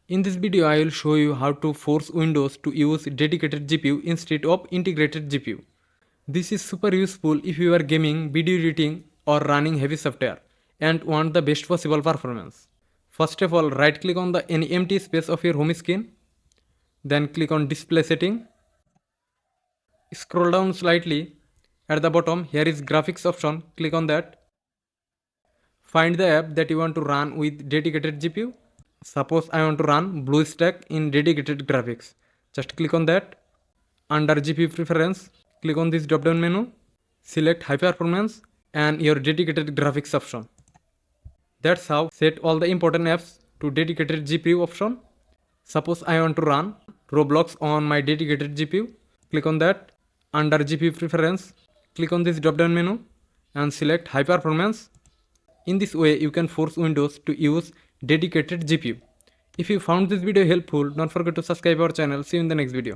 In this video, I will show you how to force Windows to use dedicated GPU instead of integrated GPU. This is super useful if you are gaming, video editing or running heavy software and want the best possible performance. First of all, right click on the any empty space of your home screen. Then click on display setting. Scroll down slightly. At the bottom, here is graphics option. Click on that. Find the app that you want to run with dedicated GPU. Suppose I want to run BlueStack in dedicated graphics. Just click on that. Under GPU preference, click on this drop down menu. Select high performance and your dedicated graphics option. That's how set all the important apps to dedicated GPU option. Suppose I want to run Roblox on my dedicated GPU. Click on that. Under GPU preference, click on this drop down menu and select high performance. In this way, you can force Windows to use dedicated GPU. If you found this video helpful, don't forget to subscribe our channel. See you in the next video.